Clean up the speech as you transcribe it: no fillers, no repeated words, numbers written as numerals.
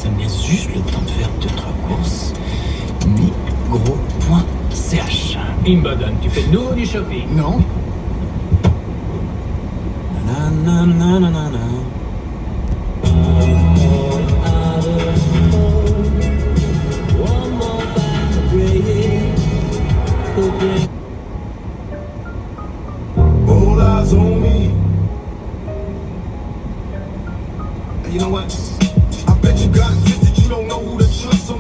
Ça me laisse juste le temps de faire 2-3 courses. Migros.ch. Imbadan, tu fais de nouveau du shopping? Non. Nanana. All eyes on me. You know what? I bet you got kids that you don't know who to trust. So